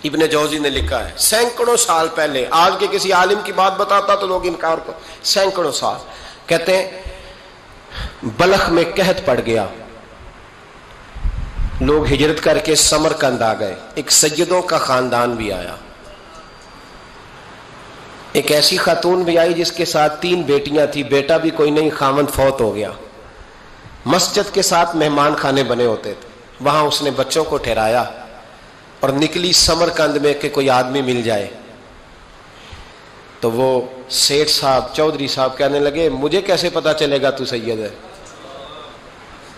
ابن جوزی نے لکھا ہے سینکڑوں سال پہلے، آج کے کسی عالم کی بات بتاتا تو لوگ انکار کو، سینکڑوں سال، کہتے ہیں بلخ میں قحط پڑ گیا، لوگ ہجرت کر کے سمرقند آ گئے، ایک سیدوں کا خاندان بھی آیا، ایک ایسی خاتون بھی آئی جس کے ساتھ 3 بیٹیاں تھی، بیٹا بھی کوئی نہیں، خاوند فوت ہو گیا، مسجد کے ساتھ مہمان خانے بنے ہوتے تھے، وہاں اس نے بچوں کو ٹھہرایا اور نکلی سمرقند میں کہ کوئی آدمی مل جائے، تو وہ سیٹھ صاحب چودھری صاحب کہنے لگے مجھے کیسے پتا چلے گا تو سید ہے،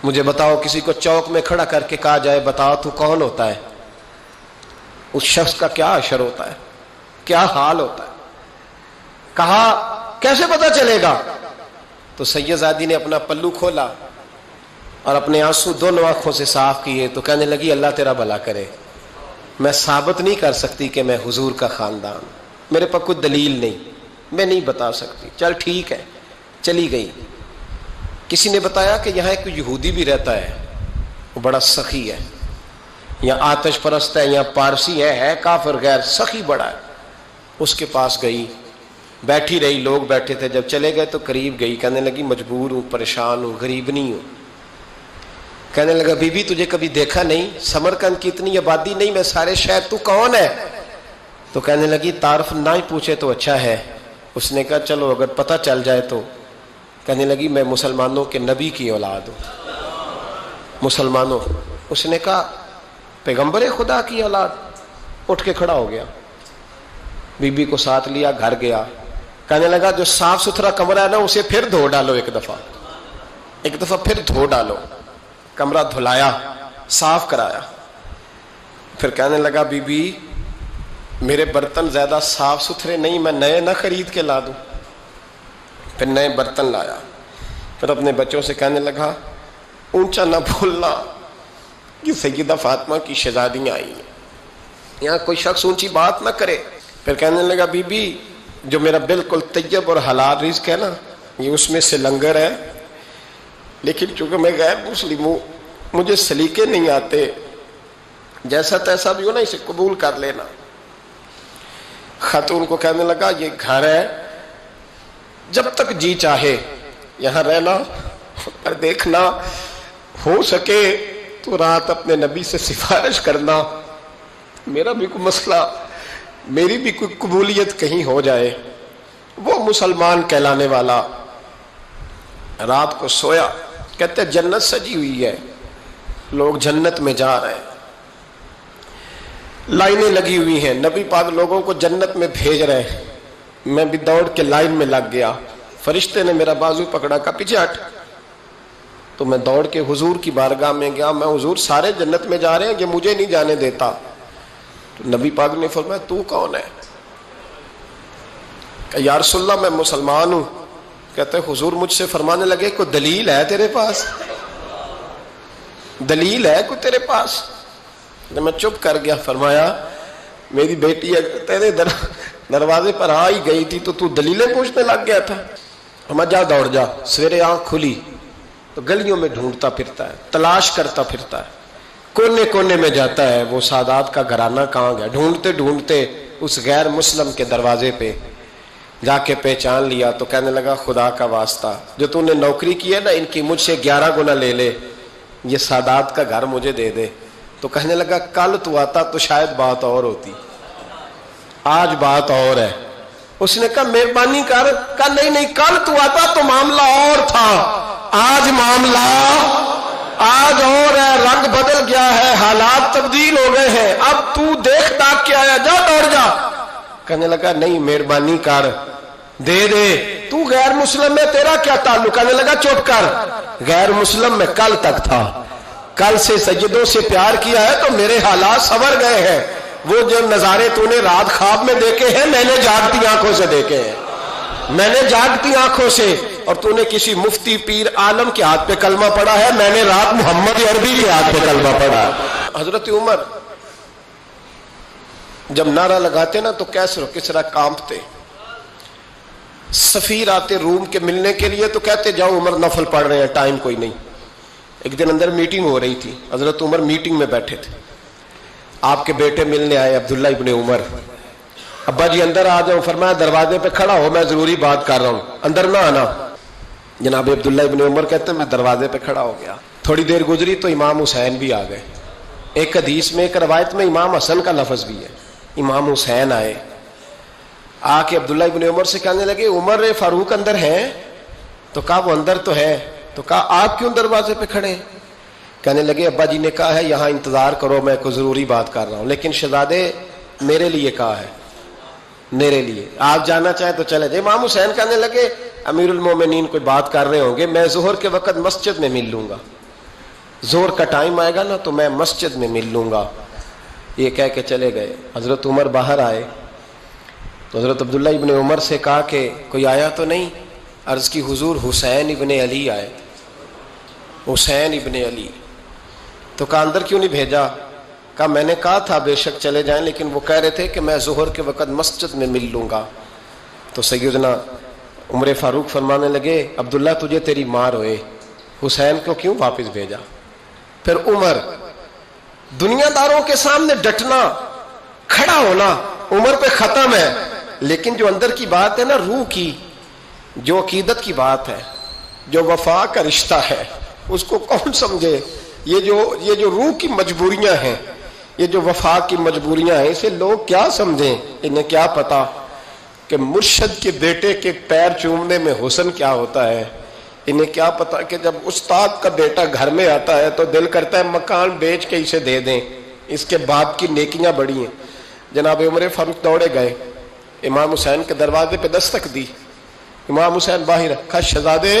مجھے بتاؤ، کسی کو چوک میں کھڑا کر کے کہا جائے بتاؤ تو کون ہوتا ہے، اس شخص کا کیا اشر ہوتا ہے، کیا حال ہوتا ہے، کہا کیسے پتا چلے گا؟ تو سید زادی نے اپنا پلو کھولا اور اپنے آنسو دونوں آنکھوں سے صاف کیے تو کہنے لگی اللہ تیرا بھلا کرے، میں ثابت نہیں کر سکتی کہ میں حضور کا خاندان، میرے پاس کوئی دلیل نہیں، میں نہیں بتا سکتی، چل ٹھیک ہے، چلی گئی۔ کسی نے بتایا کہ یہاں ایک یہودی بھی رہتا ہے، وہ بڑا سخی ہے، یا آتش پرست ہے، یا پارسی ہے کافر غیر، سخی بڑا ہے، اس کے پاس گئی، بیٹھی رہی، لوگ بیٹھے تھے، جب چلے گئے تو قریب گئی، کہنے لگی مجبور ہوں، پریشان ہوں، غریب نہیں ہوں۔ کہنے لگا بی بی تجھے کبھی دیکھا نہیں، سمرقند کی اتنی آبادی نہیں، میں سارے شہر، تو کون ہے؟ تو کہنے لگی تعارف نہ ہی پوچھے تو اچھا ہے۔ اس نے کہا چلو اگر پتہ چل جائے تو۔ کہنے لگی میں مسلمانوں کے نبی کی اولاد ہوں، مسلمانوں۔ اس نے کہا پیغمبر خدا کی اولاد؟ اٹھ کے کھڑا ہو گیا، بی بی کو ساتھ لیا، گھر گیا، کہنے لگا جو صاف ستھرا کمرہ ہے نا اسے پھر دھو ڈالو، ایک دفعہ پھر دھو ڈالو۔ کمرہ دھلایا، صاف کرایا، پھر کہنے لگا بی بی میرے برتن زیادہ صاف ستھرے نہیں، میں نئے نہ خرید کے لا دوں۔ پھر نئے برتن لایا، پھر اپنے بچوں سے کہنے لگا اونچا نہ بھولنا، یہ سیدہ فاطمہ کی شہزادیاں آئی ہیں، یہاں کوئی شخص اونچی بات نہ کرے۔ پھر کہنے لگا بی بی جو میرا بالکل طیب اور حلال رزق ہے نا، یہ اس میں سے لنگر ہے، لیکن چونکہ میں غیر مسلم ہوں، مجھے سلیقے نہیں آتے، جیسا تیسا بھی ہو نا اسے قبول کر لینا۔ خاتون کو کہنے لگا یہ گھر ہے، جب تک جی چاہے یہاں رہنا، اور دیکھنا ہو سکے تو رات اپنے نبی سے سفارش کرنا، میرا بھی کوئی مسئلہ، میری بھی کوئی قبولیت کہیں ہو جائے۔ وہ مسلمان کہلانے والا رات کو سویا، کہتے جنت سجی ہوئی ہے، لوگ جنت میں جا رہے ہیں، لائنیں لگی ہوئی ہیں، نبی پاک لوگوں کو جنت میں بھیج رہے ہیں، میں بھی دوڑ کے لائن میں لگ گیا، فرشتے نے میرا بازو پکڑا، کہا پیچھے ہٹ، تو میں دوڑ کے حضور کی بارگاہ میں گیا، میں حضور سارے جنت میں جا رہے ہیں، یہ مجھے نہیں جانے دیتا۔ تو نبی پاک نے فرمایا تو کون ہے؟ کہ یا رسول اللہ میں مسلمان ہوں۔ کہتے حضور مجھ سے فرمانے لگے کوئی دلیل ہے تیرے پاس؟ دلیل ہے کوئی تیرے پاس؟ میں چپ کر گیا۔ فرمایا میری بیٹی تیرے دروازے پر آ ہی گئی تھی تو دلیلیں پوچھنے لگ گیا تھا۔ فرمایا جا دوڑ جا۔ سویرے آنکھ کھلی تو گلیوں میں ڈھونڈتا پھرتا ہے، تلاش کرتا پھرتا ہے، کونے کونے میں جاتا ہے وہ سادات کا گھرانہ کہاں گیا، ڈھونڈتے ڈھونڈتے اس غیر مسلم کے دروازے پہ جا کے پہچان لیا۔ تو کہنے لگا خدا کا واسطہ جو تو نے نوکری کی ہے نا ان کی مجھ سے 11 گنا لے لے، یہ سادات کا گھر مجھے دے دے۔ تو کہنے لگا کل تو آتا تو شاید بات اور ہوتی، آج بات اور ہے۔ اس نے کہا مہربانی کر، کہا نہیں نہیں کل تو آتا تو معاملہ اور تھا، آج معاملہ آج اور ہے، رنگ بدل گیا ہے، حالات تبدیل ہو گئے ہیں، اب تو دیکھ داکھ کے آیا، جا دوڑ جا۔ کہنے لگا نہیں مہربانی کر دے دے، تو غیر مسلم میں تیرا کیا تعلق؟ کہنے لگا چپ کر، غیر مسلم میں کل تک تھا، کل سے سجدوں سے پیار کیا ہے تو میرے حالات سنور گئے ہیں، وہ جو نظارے تو نے رات خواب میں دیکھے ہیں میں نے جاگتی آنکھوں سے دیکھے ہیں، میں نے جاگتی آنکھوں سے، اور تو نے کسی مفتی پیر عالم کے ہاتھ پہ کلمہ پڑھا ہے، میں نے رات محمد عربی کے ہاتھ پہ کلمہ پڑھا ہے۔ حضرت عمر جب نعرہ لگاتے نا تو کیسر و کسرا کانپتے، سفیر آتے روم کے ملنے کے لیے تو کہتے جاؤ عمر نفل پڑھ رہے ہیں، ٹائم کوئی نہیں۔ ایک دن اندر میٹنگ ہو رہی تھی، حضرت عمر میٹنگ میں بیٹھے تھے، آپ کے بیٹے ملنے آئے عبداللہ ابن عمر. ابا جی اندر آ جاؤ. فرمایا دروازے پہ کھڑا ہو, میں ضروری بات کر رہا ہوں, اندر نہ آنا. جناب عبداللہ ابن عمر کہتے ہیں میں دروازے پہ کھڑا ہو گیا. تھوڑی دیر گزری تو امام حسین بھی آ گئے. ایک حدیث میں ایک روایت میں امام حسن کا لفظ بھی ہے. امام حسین آئے, آ کے عبداللہ ابن عمر سے کہنے لگے عمر فاروق اندر ہیں؟ تو کہا وہ اندر تو ہے. تو کہا آپ کیوں دروازے پہ کھڑے ہیں؟ کہنے لگے ابا جی نے کہا ہے یہاں انتظار کرو, میں کوئی ضروری بات کر رہا ہوں. لیکن شہزادے میرے لیے کہا ہے, میرے لیے, آپ جانا چاہیں تو چلے جائیں. امام حسین کہنے لگے امیر المومنین کوئی بات کر رہے ہوں گے, میں ظہر کے وقت مسجد میں مل لوں گا, ظہر کا ٹائم آئے گا نا تو میں مسجد میں مل لوں گا. یہ کہہ کے چلے گئے. حضرت عمر باہر آئے تو حضرت عبداللہ ابن عمر سے کہا کہ کوئی آیا تو نہیں؟ عرض کی حضور حسین ابن علی آئے. حسین ابن علی. تو کہا اندر کیوں نہیں بھیجا؟ کہا میں نے کہا تھا بے شک چلے جائیں, لیکن وہ کہہ رہے تھے کہ میں ظہر کے وقت مسجد میں مل لوں گا. تو سیدنا عمر فاروق فرمانے لگے عبداللہ تجھے تیری ماں روئے, حسین کو کیوں واپس بھیجا؟ پھر عمر دنیا داروں کے سامنے ڈٹنا, کھڑا ہونا عمر پہ ختم ہے, لیکن جو اندر کی بات ہے نا, روح کی, جو عقیدت کی بات ہے, جو وفا کا رشتہ ہے, اس کو کون سمجھے؟ یہ جو روح کی مجبوریاں ہیں, یہ جو وفا کی مجبوریاں ہیں, اسے لوگ کیا سمجھیں؟ انہیں کیا پتا کہ مرشد کے بیٹے کے پیر چومنے میں حسن کیا ہوتا ہے. انہیں کیا پتا کہ جب استاد کا بیٹا گھر میں آتا ہے تو دل کرتا ہے مکان بیچ کے اسے دے دیں, اس کے باپ کی نیکیاں بڑی ہیں. جناب عمر فاروق دوڑے گئے, امام حسین کے دروازے پہ دستک دی. امام حسین باہر, کہا شہزادے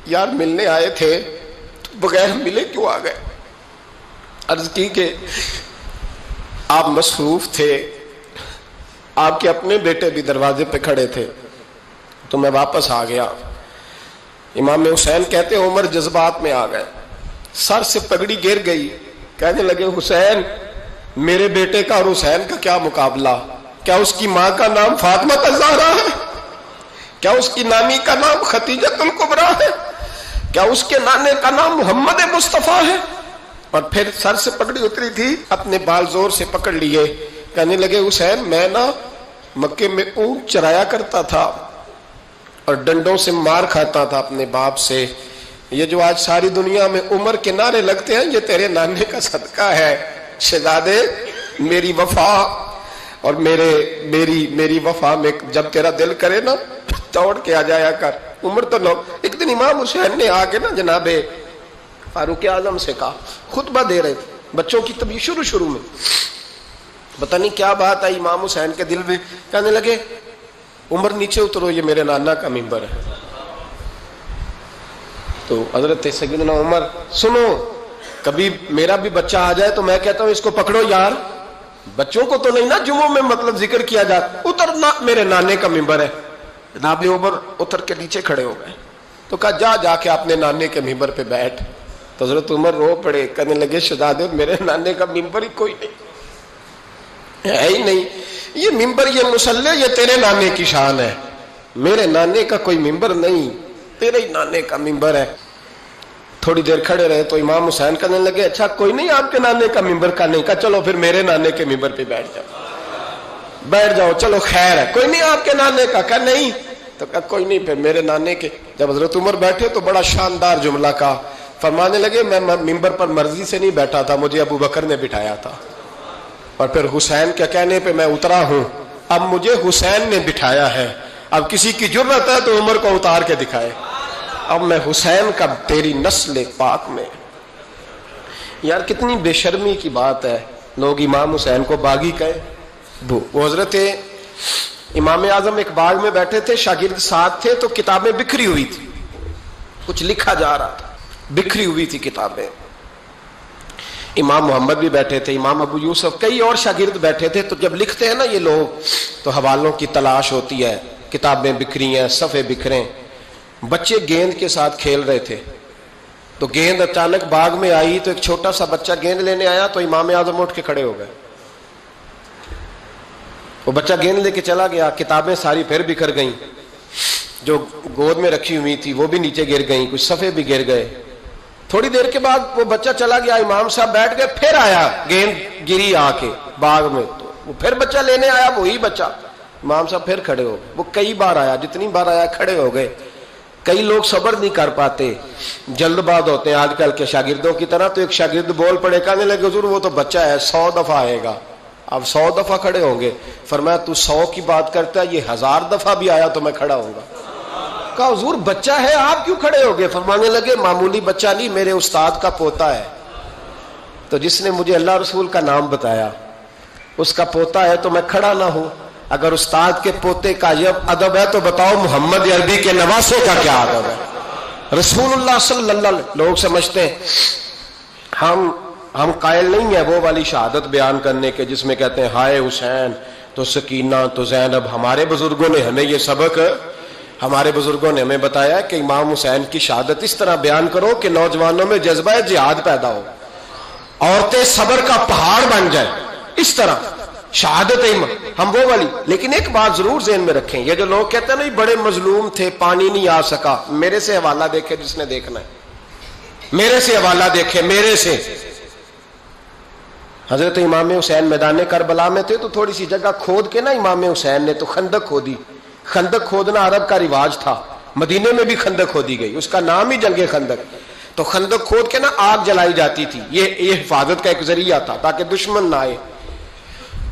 یار ملنے آئے تھے, بغیر ملے کیوں آ گئے؟ عرض کی کہ آپ مصروف تھے, آپ کے اپنے بیٹے بھی دروازے پہ کھڑے تھے, تو میں واپس آ گیا. امام حسین کہتے ہیں عمر جذبات میں آ گئے, سر سے پگڑی گر گئی, کہنے لگے حسین میرے بیٹے کا اور حسین کا کیا مقابلہ؟ کیا اس کی ماں کا نام فاطمہ الزہرا ہے؟ کیا اس کی نانی کا نام خدیجہ الکبریٰ ہے؟ کیا اس کے نانے کا نام محمد مصطفیٰ ہے؟ اور پھر سر سے پگڑی اتری تھی, اپنے بال زور سے پکڑ لیے, کہنے لگے حسین میں نا مکے میں اونٹ چرایا کرتا تھا اور ڈنڈوں سے مار کھاتا تھا اپنے باپ سے. یہ جو آج ساری دنیا میں عمر کے نعرے لگتے ہیں, یہ تیرے نانے کا صدقہ ہے. شہزادے میری وفا اور میری وفا میں جب تیرا دل کرے نا دوڑ کے آ جایا کر. عمر تو لوگ, ایک دن امام حسین نے آ کے نا جناب فاروق اعظم سے کہا, خطبہ دے رہے تھے, بچوں کی طبیعت شروع میں, پتہ نہیں کیا بات آئی امام حسین کے دل میں, کہنے لگے عمر نیچے اترو, یہ میرے نانا کا ممبر ہے. تو حضرت سیدنا عمر, سنو کبھی میرا بھی بچہ آ جائے تو میں کہتا ہوں اس کو پکڑو یار, بچوں کو تو نہیں نا جمعوں میں مطلب ذکر کیا جاتا, اترنا میرے نانے کا ممبر ہے. جناب عمر اتر کے نیچے کھڑے ہو گئے, تو کہا جا کے اپنے نانے کے ممبر پہ بیٹھ. تو حضرت عمر رو پڑے, کہنے لگے شہزادے میرے نانے کا ممبر ہی کوئی نہیں ہے ہی نہیں, یہ ممبر یہ مصلی یہ تیرے نانے کی شان ہے, میرے نانے کا کوئی ممبر نہیں, تیرے ہی نانے کا ممبر ہے. تھوڑی دیر کھڑے رہے تو امام حسین کہنے لگے اچھا کوئی نہیں آپ کے نانے کا ممبر کا نہیں؟ کہا چلو پھر میرے نانے کے ممبر پہ بیٹھ جاؤ, چلو خیر ہے. کوئی نہیں آپ کے نانے کا؟ کہا نہیں. تو کہا کوئی نہیں پھر میرے نانے کے. جب حضرت عمر بیٹھے تو بڑا شاندار جملہ کہا, فرمانے لگے میں ممبر پر مرضی سے نہیں بیٹھا تھا, مجھے ابو بکر نے بٹھایا تھا, اور پھر حسین کے کہنے پہ میں اترا ہوں, اب مجھے حسین نے بٹھایا ہے, اب کسی کی جرت ہے تو عمر کو اتار کے دکھائے, اب میں حسین کا تیری نسل پاک میں. یار کتنی بے شرمی کی بات ہے, لوگ امام حسین کو باغی کہے. وہ حضرت امام اعظم ایک باغ میں بیٹھے تھے, شاگرد ساتھ تھے, تو کتابیں بکھری ہوئی تھی, کچھ لکھا جا رہا تھا, بکھری ہوئی تھی کتابیں. امام محمد بھی بیٹھے تھے, امام ابو یوسف, کئی اور شاگرد بیٹھے تھے. تو جب لکھتے ہیں نا یہ لوگ تو حوالوں کی تلاش ہوتی ہے, کتابیں بکھری ہیں, صفحے بکھرے. بچے گیند کے ساتھ کھیل رہے تھے, تو گیند اچانک باغ میں آئی, تو ایک چھوٹا سا بچہ گیند لینے آیا, تو امام اعظم اٹھ کے کھڑے ہو گئے. وہ بچہ گیند لے کے چلا گیا, کتابیں ساری پھر بکھر گئیں, جو گود میں رکھی ہوئی تھی وہ بھی نیچے گر گئیں, کچھ صفحے بھی گر گئے. تھوڑی دیر کے بعد وہ بچہ چلا گیا, امام صاحب بیٹھ گئے, پھر آیا گیند گری آ کے باغ میں, تو وہ پھر بچہ لینے آیا, وہی بچہ. امام صاحب پھر کھڑے ہو گئے. وہ کئی بار آیا, جتنی بار آیا کھڑے ہو گئے. کئی لوگ صبر نہیں کر پاتے, جلد باز ہوتے ہیں آج کل کے شاگردوں کی طرح. تو ایک شاگرد بول پڑے, کہنے لگے حضور وہ تو بچہ ہے 100 دفعہ آئے گا. اب 100 دفعہ کھڑے ہوں گے. فرمایا تو 100 کی بات کرتا ہے, یہ 1000 دفعہ بھی آیا تو میں کھڑا ہوں گا. کہا حضور بچہ ہے آپ کیوں کھڑے ہو گئے؟ فرمانے لگے معمولی بچہ نہیں, میرے استاد کا پوتا ہے. تو جس نے مجھے اللہ رسول کا نام بتایا اس کا پوتا ہے تو میں کھڑا نہ ہوں. اگر استاد کے پوتے کا یہ ادب ہے تو بتاؤ محمد عربی کے نواسے کا کیا ادب ہے؟ رسول اللہ صلی اللہ علیہ وسلم. لوگ سمجھتے ہیں ہم قائل نہیں ہیں وہ والی شہادت بیان کرنے کے جس میں کہتے ہیں ہائے حسین تو سکینہ تو زینب. ہمارے بزرگوں نے ہمیں یہ سبق, ہمارے بزرگوں نے ہمیں بتایا کہ امام حسین کی شہادت اس طرح بیان کرو کہ نوجوانوں میں جذبہ جہاد پیدا ہو, عورتیں صبر کا پہاڑ بن جائیں. اس طرح شہادت ہم وہ والی. لیکن ایک بات ضرور ذہن میں رکھیں, یہ جو لوگ کہتے ہیں نا بڑے مظلوم تھے پانی نہیں آ سکا, میرے سے حوالہ دیکھے جس نے دیکھنا ہے, میرے سے حوالہ دیکھے, میرے سے. حضرت امام حسین میدان کربلا میں تھے تو تھوڑی سی جگہ کھود کے نا امام حسین نے تو خندق کھودی. خندق کھودنا عرب کا رواج تھا, مدینے میں بھی خندق کھودی گئی, اس کا نام ہی جنگ خندق. تو خندق کھود کے نا آگ جلائی جاتی تھی, یہ حفاظت کا ایک ذریعہ تھا تاکہ دشمن نہ آئے.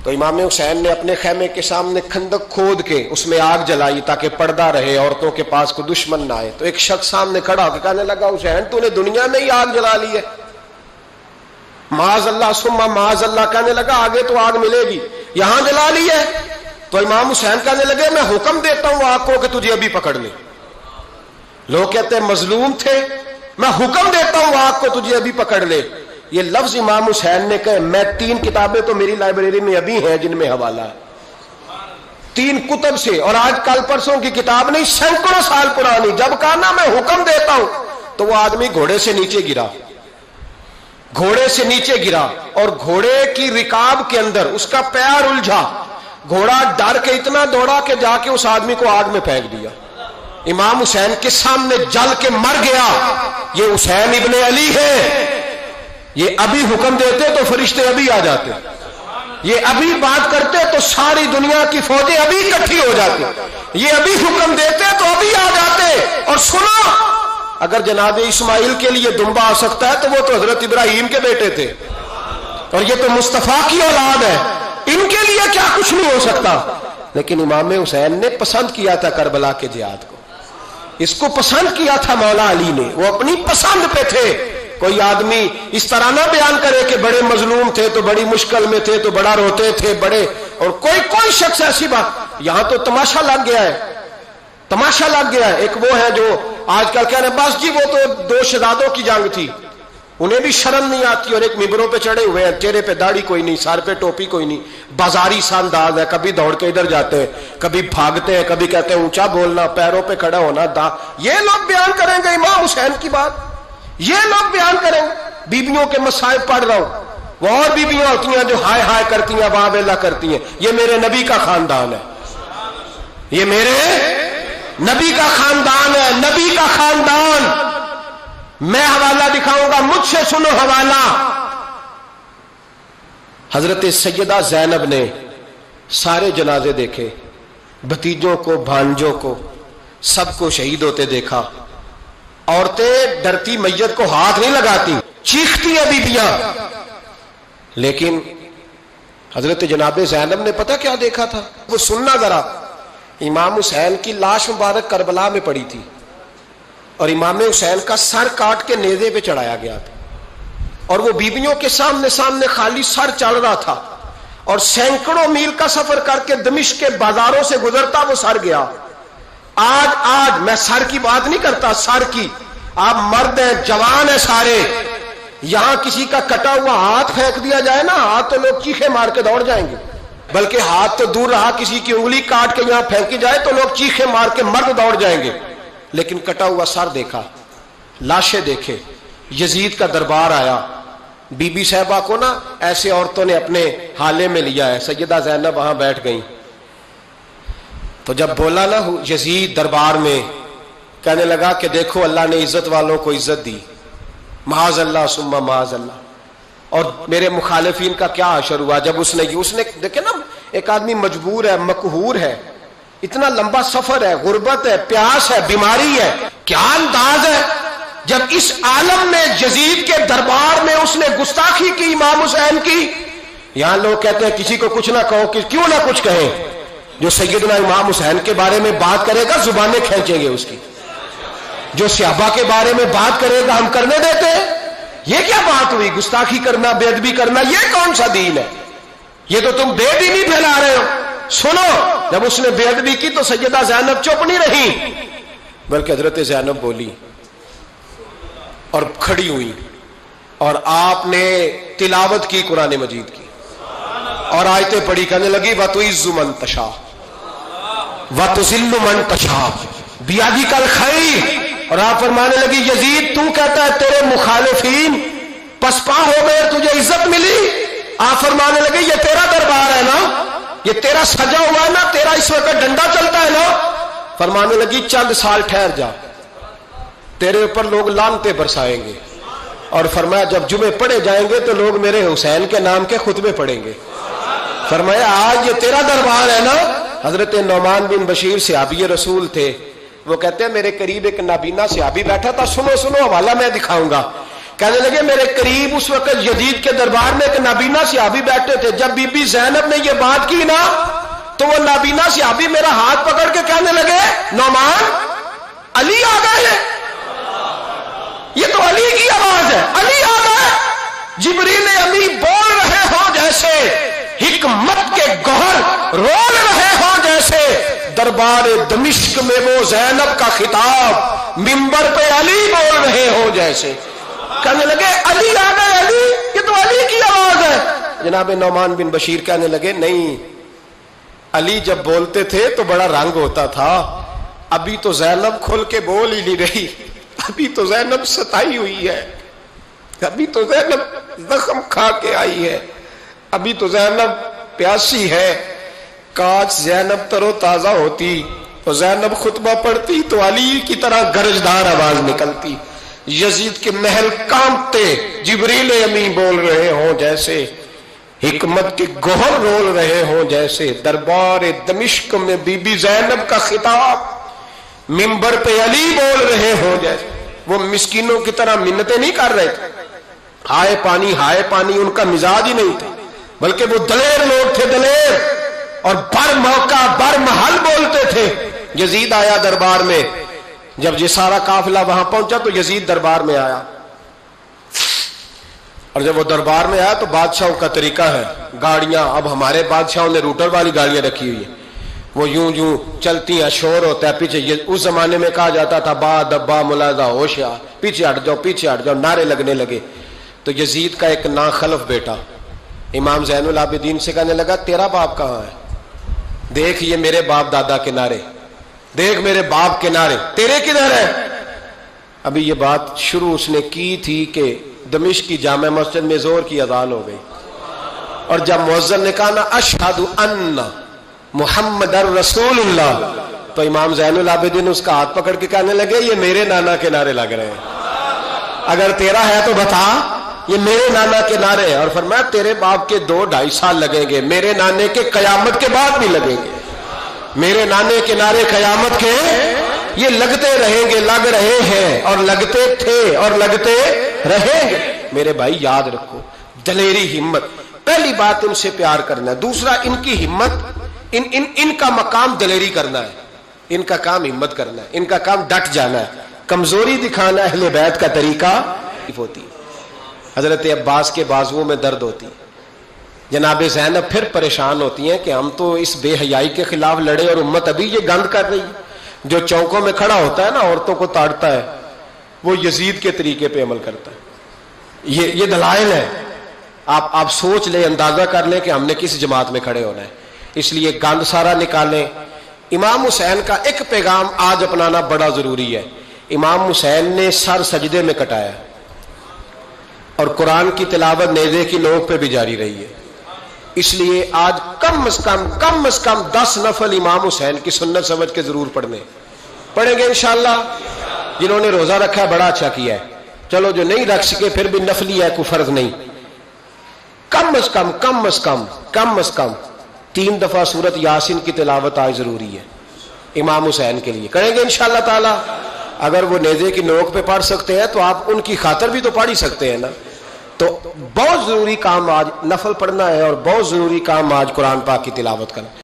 تو امام حسین نے اپنے خیمے کے سامنے خندق کھود کے اس میں آگ جلائی تاکہ پردہ رہے, عورتوں کے پاس کوئی دشمن نہ آئے. تو ایک شخص سامنے کھڑا ہو کے کہنے لگا حسین تو نے دنیا میں ہی آگ جلا لی ہے. معاذ اللہ ثم معاذ اللہ. کہنے لگا آگے تو آگ ملے گی, یہاں جلا لی ہے. تو امام حسین کہنے لگے میں حکم دیتا ہوں آگ کو کہ تجھے ابھی پکڑ لے. لوگ کہتے ہیں مظلوم تھے, میں حکم دیتا ہوں آگ کو تجھے ابھی پکڑ لے. یہ لفظ امام حسین نے کہے. میں 3 کتابیں تو میری لائبریری میں ابھی ہیں جن میں حوالہ ہے, 3 کتب سے, اور آج کل پرسوں کی کتاب نہیں, سینکڑوں سال پرانی. جب کہا نا میں حکم دیتا ہوں تو وہ آدمی گھوڑے سے نیچے گرا, گھوڑے سے نیچے گرا, اور گھوڑے کی رکاب کے اندر اس کا پیر الجھا. گھوڑا ڈر کے اتنا دوڑا کہ جا کے اس آدمی کو آگ میں پھینک دیا. امام حسین کے سامنے جل کے مر گیا. یہ حسین ابن علی ہے, یہ ابھی حکم دیتے تو فرشتے ابھی آ جاتے, یہ ابھی بات کرتے تو ساری دنیا کی فوجیں ابھی اکٹھی ہو جاتی, یہ ابھی حکم دیتے تو ابھی آ جاتے. اور سنو, اگر جناب اسماعیل کے لیے دمبا آ سکتا ہے تو وہ تو حضرت ابراہیم کے بیٹے تھے, اور یہ تو مصطفیٰ کی اولاد ہے, ان کے لیے کیا کچھ نہیں ہو سکتا. لیکن امام حسین نے پسند کیا تھا کربلا کے جہاد کو, اس کو پسند کیا تھا مولا علی نے, وہ اپنی پسند پہ تھے. کوئی آدمی اس طرح نہ بیان کرے کہ بڑے مظلوم تھے تو بڑی مشکل میں تھے تو بڑا روتے تھے بڑے, اور کوئی شخص ایسی بات. یہاں تو تماشا لگ گیا ہے, تماشا لگ گیا ہے. ایک وہ ہے جو آج کل کہہ رہے ہیں بس جی وہ تو 2 شہزادوں کی جنگ تھی, انہیں بھی شرم نہیں آتی, اور ایک ممبروں پہ چڑھے ہوئے ہیں, چہرے پہ داڑھی کوئی نہیں, سر پہ ٹوپی کوئی نہیں, بازاری سا انداز ہے, کبھی دوڑ کے ادھر جاتے ہیں, کبھی بھاگتے ہیں, کبھی کہتے ہیں اونچا بولنا, پیروں پہ کھڑا ہونا. یہ لوگ بیان کریں گے امام حسین کی بات, یہ لوگ بیان کریں گے. بیبیوں کے مصائب پڑھ رہا ہوں, وہ اور بیبیاں ہوتی ہیں جو ہائے ہائے کرتی ہیں, واہ ویلا کرتی ہیں. یہ میرے نبی کا خاندان ہے, یہ میرے نبی کا خاندان ہے, نبی کا خاندان. میں حوالہ دکھاؤں گا, مجھ سے سنو حوالہ. حضرت سیدہ زینب نے سارے جنازے دیکھے, بھتیجوں کو, بھانجوں کو, سب کو شہید ہوتے دیکھا. عورتیں ڈرتی میت کو ہاتھ نہیں لگاتی, چیختی ہیں بیبیاں. لیکن حضرت جناب زینب نے پتہ کیا دیکھا تھا, وہ سننا ذرا. امام حسین کی لاش مبارک کربلا میں پڑی تھی, اور امام حسین کا سر کاٹ کے نیزے پہ چڑھایا گیا تھا, اور وہ بیبیوں کے سامنے خالی سر چڑھ رہا تھا, اور سینکڑوں میل کا سفر کر کے دمشق کے بازاروں سے گزرتا وہ سر گیا. آج میں سر کی بات نہیں کرتا, سر کی. آپ مرد ہیں, جوان ہیں سارے, یہاں کسی کا کٹا ہوا ہاتھ پھینک دیا جائے نا, ہاتھ تو لوگ چیخے مار کے دوڑ جائیں گے, بلکہ ہاتھ تو دور رہا, کسی کی انگلی کاٹ کے یہاں پھینکی جائے تو لوگ چیخے مار کے مرد دوڑ جائیں گے. لیکن کٹا ہوا سر دیکھا, لاشیں دیکھے. یزید کا دربار آیا, بی بی صاحبہ کو نا ایسے عورتوں نے اپنے حالے میں لیا ہے. سیدہ زینب وہاں بیٹھ گئیں. تو جب بولا نا یزید دربار میں, کہنے لگا کہ دیکھو اللہ نے عزت والوں کو عزت دی, معاذ اللہ ثم معاذ اللہ. اور میرے مخالفین کا کیا حشر ہوا جب اس نے دیکھیں نا، ایک آدمی مجبور ہے، مقہور ہے، اتنا لمبا سفر ہے، غربت ہے، پیاس ہے، بیماری ہے، کیا انداز ہے جب اس عالم میں یزید کے دربار میں اس نے گستاخی کی امام حسین کی. یہاں لوگ کہتے ہیں کسی کو کچھ نہ کہو، کہ کیوں نہ کچھ کہیں، جو سیدنا امام حسین کے بارے میں بات کرے گا زبانیں کھینچیں گے اس کی، جو صحابہ کے بارے میں بات کرے گا ہم کرنے دیتے ہیں. یہ کیا بات ہوئی؟ گستاخی کرنا، بے ادبی کرنا، یہ کون سا دین ہے؟ یہ تو تم بے دینی پھیلا رہے ہو. سنو، جب اس نے بے ادبی کی تو سیدہ زینب چپ نہیں رہی، بلکہ حضرت زینب بولی اور کھڑی ہوئی، اور آپ نے تلاوت کی قرآن مجید کی اور آیتیں پڑھی، کہنے لگی وَتُعِزُّ مَن تَشَاءُ وَتُذِلُّ مَن تَشَاءُ بِیَدِکَ الْخَیرُ. اور آپ فرمانے لگی یزید تو کہتا ہے تیرے مخالفین پسپا ہو گئے، تجھے عزت ملی. آپ فرمانے لگے یہ تیرا دربار ہے نا، یہ تیرا سجا ہوا ہے نا، تیرا اس وقت ڈنڈا چلتا ہے نا. فرمانے لگی چند سال ٹھہر جا، تیرے اوپر لوگ لعنتیں برسائیں گے. اور فرمایا جب جمعے پڑھے جائیں گے تو لوگ میرے حسین کے نام کے خطبے پڑھیں گے. فرمایا آج یہ تیرا دربار ہے نا. حضرت نعمان بن بشیر صحابی رسول تھے، وہ کہتے ہیں میرے قریب ایک نابینا صحابی بیٹھا تھا، سنو حوالہ میں دکھاؤں گا. کہنے لگے میرے قریب اس وقت یزید کے دربار میں ایک نابینا صحابی بیٹھے تھے. جب بی بی زینب نے یہ بات کی نا تو وہ نابینا صحابی میرا ہاتھ پکڑ کے کہنے لگے نعمان علی آ گئے ہیں، یہ تو علی کی آواز ہے، علی آ گئے. جبریل امی بول رہے ہو جیسے، حکمت کے گوہر رول رہے ہو جیسے، دربار دمشق میں وہ زینب کا خطاب منبر پہ علی بول رہے ہو جیسے. کہنے لگے علی آ گئے، علی، یہ تو علی کی آواز ہے. جناب نعمان بن بشیر کہنے لگے نہیں، علی جب بولتے تھے تو بڑا رنگ ہوتا تھا، ابھی تو زینب کھل کے بول ہی نہیں رہی، ابھی تو زینب ستائی ہوئی ہے، ابھی تو زینب زخم کھا کے آئی ہے، ابھی تو زینب پیاسی ہے. کاش زینب تر و تازہ ہوتی تو زینب خطبہ پڑھتی تو علی کی طرح گرجدار آواز نکلتی. یزید کے محل کانپتے، جبریل امی بول رہے ہوں جیسے، حکمت کے گوہر رول رہے ہوں جیسے، دربار دمشق میں بی بی زینب کا خطاب منبر پہ علی بول رہے ہوں جیسے. وہ مسکینوں کی طرح منتیں نہیں کر رہے تھے، ہائے پانی ان کا مزاج ہی نہیں تھا، بلکہ وہ دلیر لوگ تھے، دلیر، اور بر موقع بر محل بولتے تھے. یزید آیا دربار میں، جب یہ سارا قافلہ وہاں پہنچا تو یزید دربار میں آیا، اور جب وہ دربار میں آیا تو بادشاہوں کا طریقہ ہے، گاڑیاں، اب ہمارے بادشاہوں نے روٹر والی گاڑیاں رکھی ہوئی ہیں، وہ یوں چلتی ہیں، شور ہوتا ہے پیچھے. اس زمانے میں کہا جاتا تھا با دبا ملازہ ہوشیار، پیچھے ہٹ جاؤ، نعرے لگنے لگے. تو یزید کا ایک ناخلف بیٹا امام زین العابدین سے کہنے لگا تیرا باپ کہاں ہے؟ دیکھ یہ میرے باپ دادا کے نعرے، دیکھ میرے باپ کے نعرے، تیرے کدھر ہے؟ ابھی یہ بات شروع اس نے کی تھی کہ دمشق کی جامع مسجد میں زور کی اذان ہو گئی، اور جب مؤذن نے کہا نا اشہد ان محمد رسول اللہ، تو امام زین العابدین اس کا ہاتھ پکڑ کے کہنے لگے یہ میرے نانا کے نعرے لگ رہے ہیں، اگر تیرا ہے تو بتا، یہ میرے نانا کے نعرے ہیں. اور فرمایا تیرے باپ کے 2-2.5 سال لگیں گے، میرے نانے کے قیامت کے بعد بھی لگیں گے، میرے نانے کے نعرے قیامت کے یہ لگتے رہیں گے، لگ رہے ہیں اور لگتے تھے اور لگتے رہیں گے. میرے بھائی یاد رکھو، دلیری، ہمت، پہلی بات ان سے پیار کرنا ہے، دوسرا ان کی ہمت، ان کا مقام دلیری کرنا ہے، ان کا کام ہمت کرنا ہے، ان کا کام ڈٹ جانا ہے. کمزوری دکھانا اہل بیت کا طریقہ ہوتی. حضرت عباس کے بازوؤں میں درد ہوتی، جناب زینب پھر پریشان ہوتی ہیں کہ ہم تو اس بے حیائی کے خلاف لڑے اور امت ابھی یہ گند کر رہی ہے. جو چوکوں میں کھڑا ہوتا ہے نا عورتوں کو تاڑتا ہے، وہ یزید کے طریقے پہ عمل کرتا ہے. یہ دلائل ہے، آپ سوچ لیں، اندازہ کر لیں کہ ہم نے کس جماعت میں کھڑے ہونا ہے. اس لیے گند سارا نکالیں. امام حسین کا ایک پیغام آج اپنانا بڑا ضروری ہے. امام حسین نے سر سجدے میں کٹایا اور قرآن کی تلاوت نیزے کی نوک پہ بھی جاری رہی ہے. اس لیے آج کم از کم 10 نفل امام حسین کی سنت سمجھ کے ضرور پڑھیں گے انشاءاللہ. جنہوں نے روزہ رکھا ہے بڑا اچھا کیا ہے. چلو جو نہیں رکھ سکے پھر بھی نفلی ہے، کوئی فرض نہیں، کم از کم 3 دفعہ سورت یاسین کی تلاوت آج ضروری ہے امام حسین کے لیے. کریں گے انشاءاللہ تعالی. اگر وہ نیزے کی نوک پہ پڑھ سکتے ہیں تو آپ ان کی خاطر بھی تو پڑھ ہی سکتے ہیں نا. تو بہت ضروری کام آج نفل پڑھنا ہے، اور بہت ضروری کام آج قرآن پاک کی تلاوت کرنا.